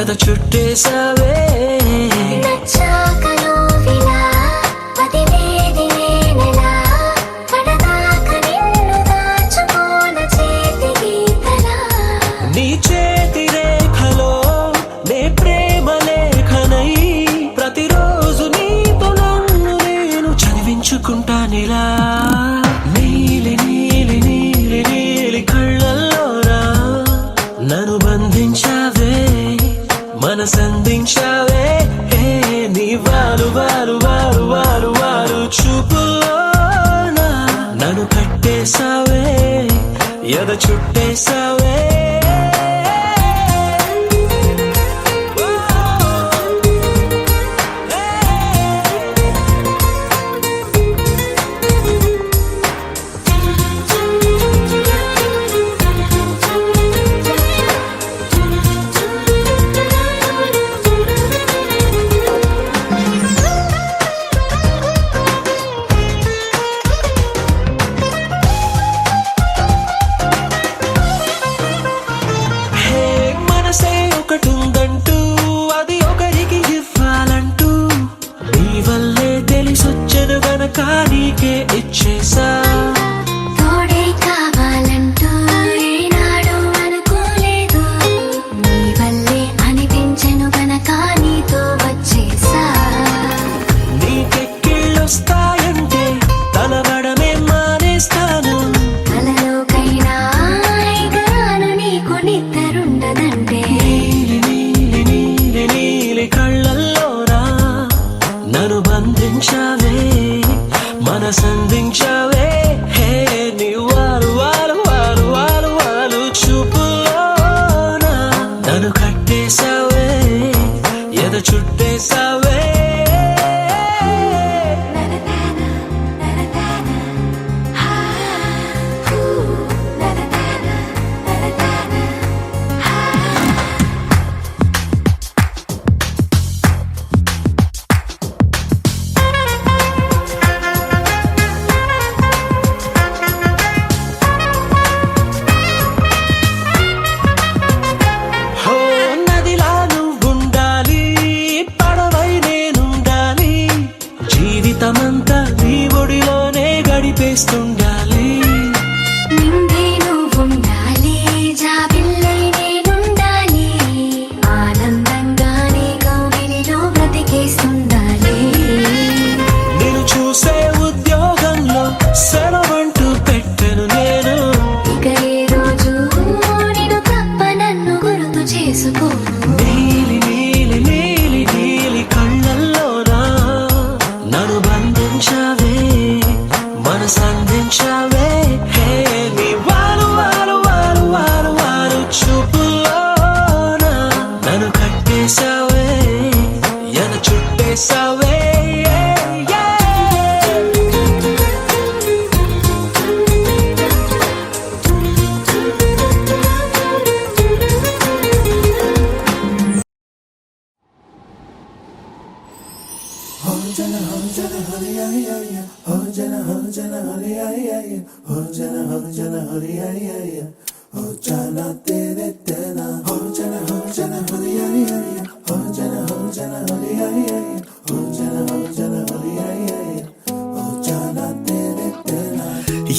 ఎద చుట్టేసావే నీ చేతి రేఖలో నే ప్రేమ లేఖనై ప్రతిరోజు నీతో నన్ను నేను చదివించుకుంటానిలా నీలి నీలి నీలి నీలి కళ్ళల్లోరా నన్ను బంధించావే మనసందించావే నీ వారు వారు వారు వారు వారు చూపులోనా నన్ను కట్టేసావే ఎద చుట్టేసావే ఒకటుందంటూ అది ఒకరికి ఇవ్వాలంటూ నీ వల్లే తెలిసొచ్చను గనక నీకే ఇచ్చేసా తోడే కావాలంటూ ఏనాడు అనుకోలేదు నీ వల్లే అనిపించెను గనక నీతో వచ్చేసా నీకెక్కిళ్ళొస్తాయంటే తలబడమే మానేస్తాను కలలోకైనా ఎగరాను నీకు నిద్రుండదంటే కళ్ళల్లోనా నన్ను బంధించావే మనసందించావే నీ వారు వారు వారు వారు వారు చూపులోనా నన్ను కట్టేసావే ఎద చుట్టేసావే జీవితమంతా నీ ఒడిలోనే గడిపేస్తుండాలి నిండే నువ్వుండాలి జాబిల్లై నేనుండాలి ఆనందంగా నీ కౌగిలిలో బ్రతికేస్తుండాలి నేను చూసే ఉద్యోగంలో సెలవంటూ పెట్టెను నేను ఇక ఏ రోజు నేను తప్ప నన్ను గుర్తు చేసుకోను నీలి నీలి నీలి నీలి కళ్ళల్లోనా నన్ను బంధించావే మనసందించావే నీ వారు వారు వారు వారు వారు చూపులోనా నన్ను కట్టేసావే ఎద చుట్టేసావే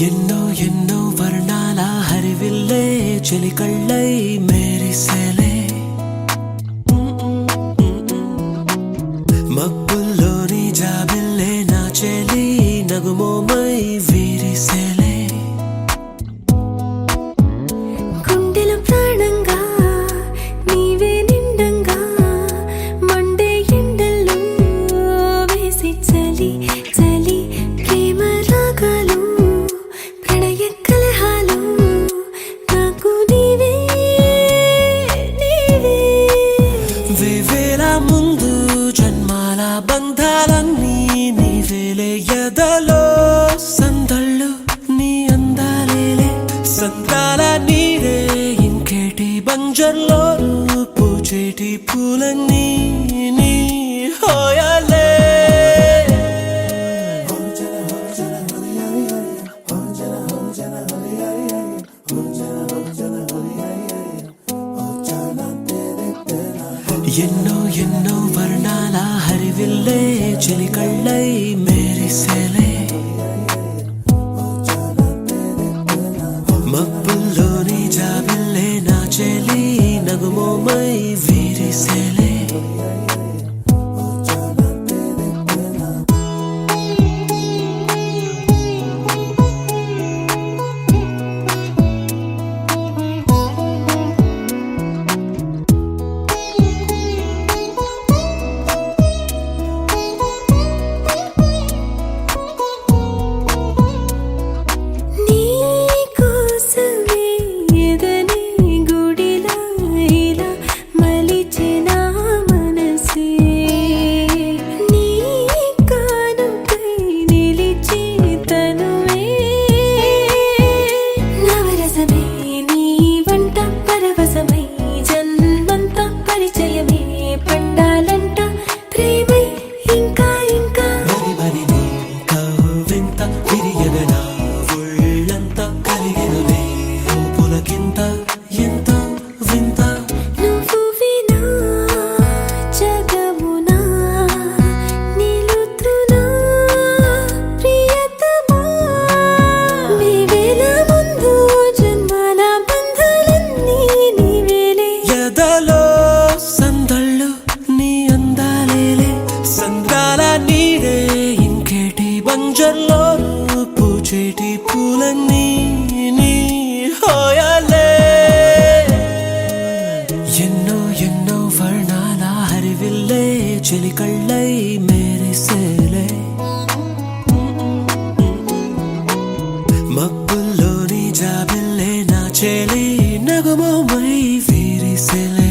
ఎన్నో ఎన్నో వర్ణాల హరివిల్లే చెలికళ్ళై మేరిసేలే మబ్బుల్లోని జాబిల్లే నా చెలి నగుమోమై వీరిసేలే గుండెల ప్రాణంగా నీవే నిండంగా మండే ఎండల్లో వేసి చలి చలి ప్రేమ రాగాలు ప్రణయ కలహాలు నాకు నీవే నీ ఎన్నో ఎన్నో వర్ణాల హరివిల్లే చెలికళ్ళై మేరిసేలే మబ్బుల్లోని జాబిల్లే నా చెలి నగుమోమై వీరిసేలే పూచేటి పూలన్నీ నీ హోయాలే ఎన్నో ఎన్నో వర్ణాల హరివిల్లే చెలికళ్ళై మేరిసేలే మబ్బుల్లోని జాబిల్లే నా చెలి నగుమోమై వీరిసేలే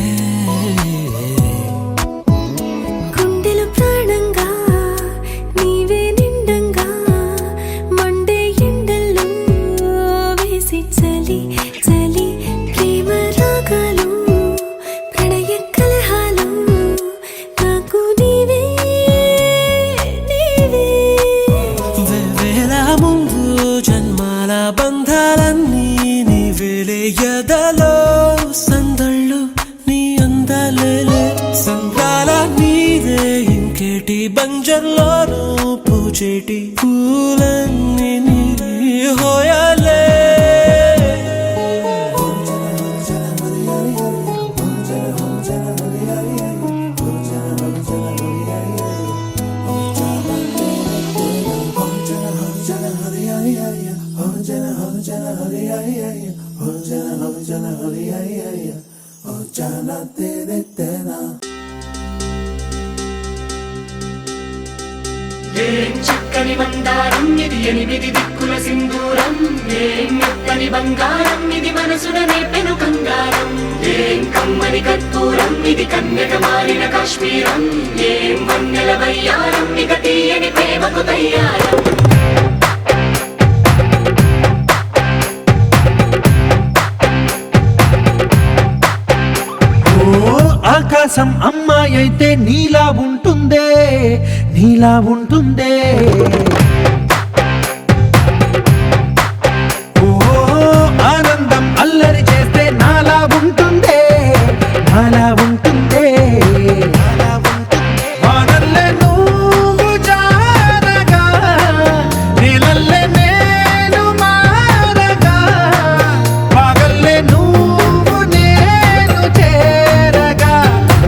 బంధాలన్నీ నీవేలే ఎదలో సందళ్ళు నీ అందాలేలే సంద్రాల నీదే ఇంకేటి బంజర్లోనూ పూచేటి పూలన్నీ నీ హోయాలే ఏం చక్కని మందారం ఇది ఎనిమిది దిక్కుల సింధూరం ఏం మెత్తని బంగారం ఇది మనసున నేపెను కంగారం ఏం కమ్మని కర్పూరం ఇది కన్యక మారిన కాశ్మీరం ఏం వన్నెల వయ్యారం ఇక తీయని ప్రేమకు తయ్యారం ఆకాశం అమ్మాయి అయితే నీలా ఉంటుందే నీలా ఉంటుందే ఓ ఆనందం అల్లరి చేస్తే నాలా ఉంటుందే నాలా ఉంటుందే వానల్లే నువ్వు జారగా నీలల్లే నేను మారగా పగల్లే నువ్వు నేను చేరగా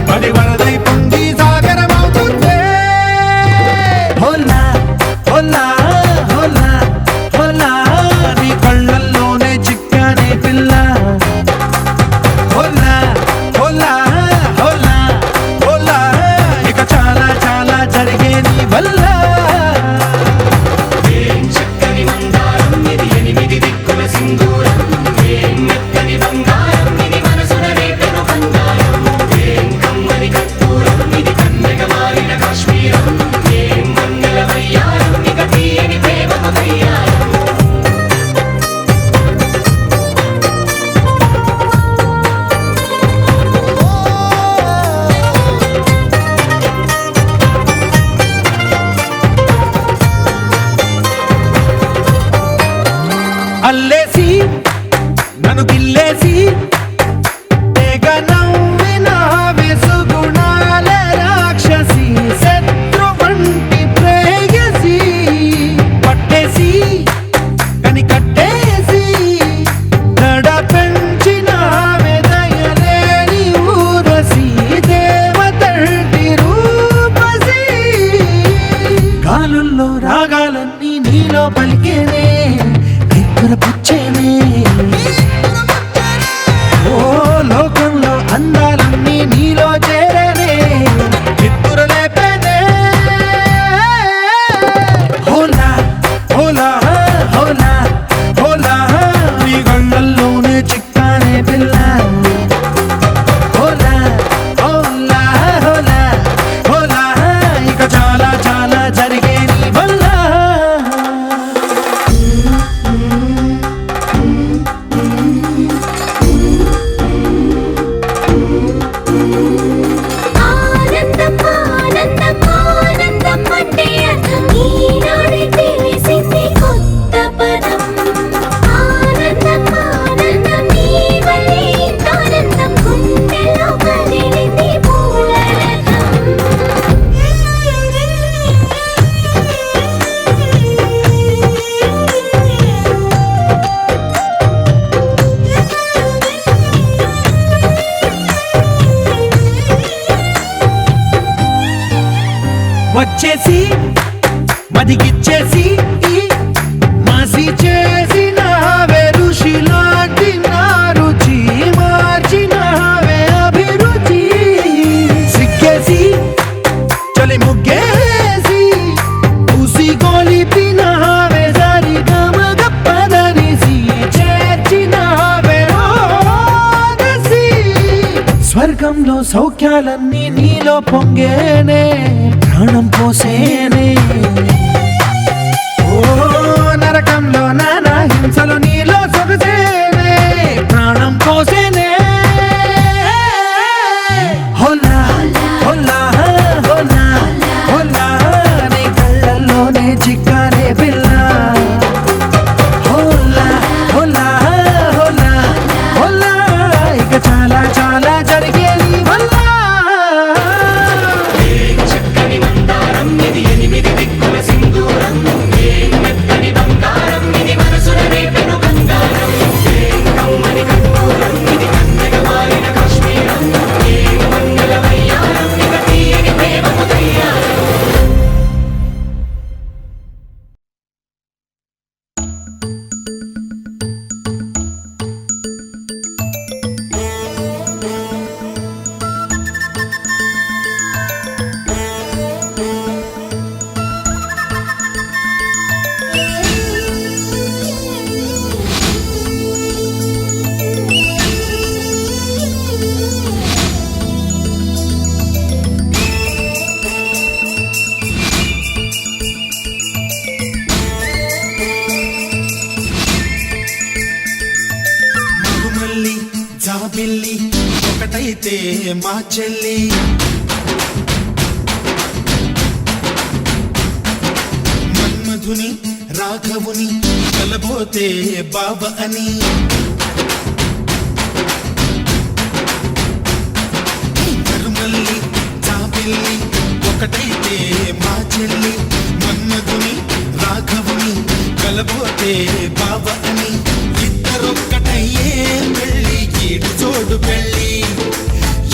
పడి వరదై పొంగి సాగరమవుతుందే హోలా హోలా హోలా హోలా నీ కళ్ళల్లోనే చిక్కానే పిల్ల హోలా హోలా హోలా హోలా ఇక చాలా చాలా జరిగే నీ వల్ల ఏం చక్కని మందారం ఇది ఎనిమిది దిక్కుల సింధూరం ఏం మెత్తని బంగారం ఇది మనసున నేపెను కంగారం ఏం కమ్మని కర్పూరం ఇది కన్యక మారిన కాశ్మీరం ఏం వన్నెల వయ్యారం ఇక తీయని ప్రేమకు తయ్యారం అల్లేసి నన్ను గిల్లేసి తెగ నవ్విన వెసుగుణా పుచ్చేనే ఓ లోకంలో అందాలన్నీ నీలో చేరనే నిద్దురు లేపేనే హోలా హోలా హోలా హోలా నీ గంగల్లోనే చిక్కానే పిల్ల హోలా హోలా హోలా హోలా ఇక చాలా చాలా జరిగే నీ వల్ల ఆనందం ఆనందం ఆనందం అంటే అర్థం ఈనాడే తెలిసింది కొత్త పదం ఆనందం ఆనందం నీ వల్లే ఇంత ఆనందం గుండెల్లో కదిలింది పూల వచ్చేసి మదిగిచ్చేసి మాసి చేసి నావే ఋషిలాంటి నా రుచి మార్చినావే అభిరుచి సిక్కేసి చలి ముగ్గేసి ఊసి గోలిపినావే సరి గమగప్పదనిసి చేర్చినావే ఓదసి స్వర్గంలో సౌఖ్యాలన్నీ నీలో పొంగేనే ప్రాణం పోసేనే ఓ నరకంలో నానా హింసలు నీలో సొగసేనే ప్రాణం పోసేనే హోలా హోలా హోలా హోలా నీ కళ్ళల్లోనే చిక్కానే పిల్ల హోలా హోలా హోలా హోలా ఇక చాలా చాలా జరిగే నీ వల్ల చక్కని మందారం ఇది ఎనిమిది దిక్కుల సింధూరం ఏం మెత్తని బంగారం ఇది మనసున రేపెను బంగారం ఏం కమ్మని కర్పూరం ఇది కన్నెగ మారిన కాశ్మీరం ఏం మంగళ వయ్యారం ఇక తీయని ప్రేమకు తయ్యారం మగుమల్లి జాబిల్లి ఒకటైతే మా చెల్లి మన్మధుని రాఘవుని కలబోతే బాబ అని మరుమల్లి జాబిల్లి ఒకటైతే మా చెల్లి మన్మధుని రాఘవుని కలబోతే బాబ అని ఇద్దరొక్కటయ్యే పెళ్ళి కీడు చోడు పెళ్ళి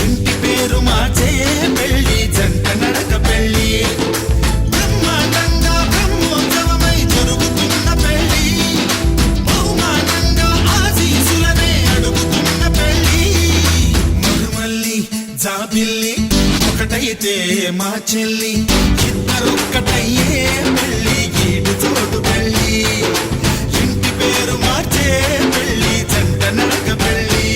ఇంటి పేరు మార్చే పెళ్ళి జంట నడక పెళ్ళి బ్రహ్మాండంగా బ్రహ్మోత్సవమై జరుగుతున్న పెళ్ళి బహుమానంగా ఆశీసులనే అడుగుతున్న పెళ్ళి మరుమల్లి జాబిల్లి ఒకటైతే మా చెల్లి ఇద్దరొక్కటయ్యే పెళ్ళి కీడు చోటు పెళ్ళి ఇంటి పేరు మార్చే పెళ్ళి జంట నడక పెళ్ళి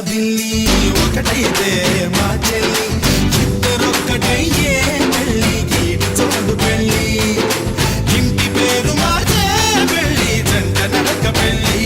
జాబిల్లి ఒకటైతే మా చెల్లి ఇద్దరొక్కటయ్యే పెళ్ళి గీటి చోటు పెళ్ళి ఇంటి పేరు మార్చే పెళ్ళి జంట నడక పెళ్ళి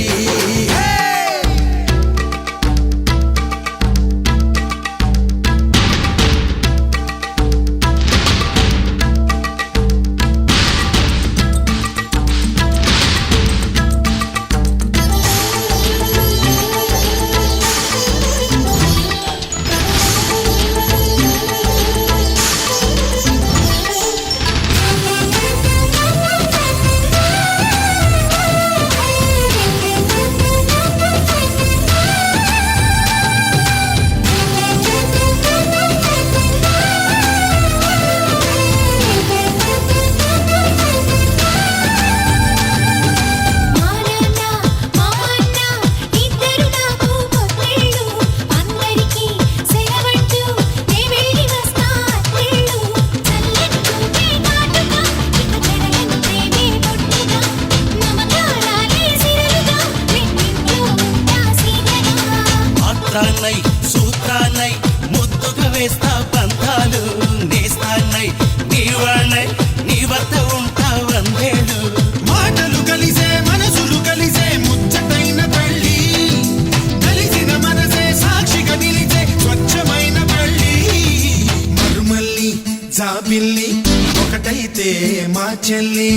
మా నాన్న మా అన్న ఇద్దరు నాకు కొత్తళ్ళు అందరికీ సెలవంటూ నే వెళ్ళి వస్తా అత్తళ్ళు చల్లని చూపే కాటుగా ఇక జడలను ప్రేమే పొట్టుగా నమకారాలే సిరలుగా వెన్నింట్లో ఉంటా సీతగా పాత్రాన్నై సూత్రాన్నై ముద్దుగా వేస్తా బంధాలు నేస్తాన్నై నీవాణ్ణై నీ వద్ద ఉంటా వందేళ్ళు మాటలు కలిసే మనసులు కలిసే ముచ్చటైన పెళ్ళి కలిసిన మనసే సాక్షిగా నిలిచే స్వచ్ఛమైన పెళ్ళి మరుమల్లి జాబిల్లి ఒకటైతే మా చెల్లి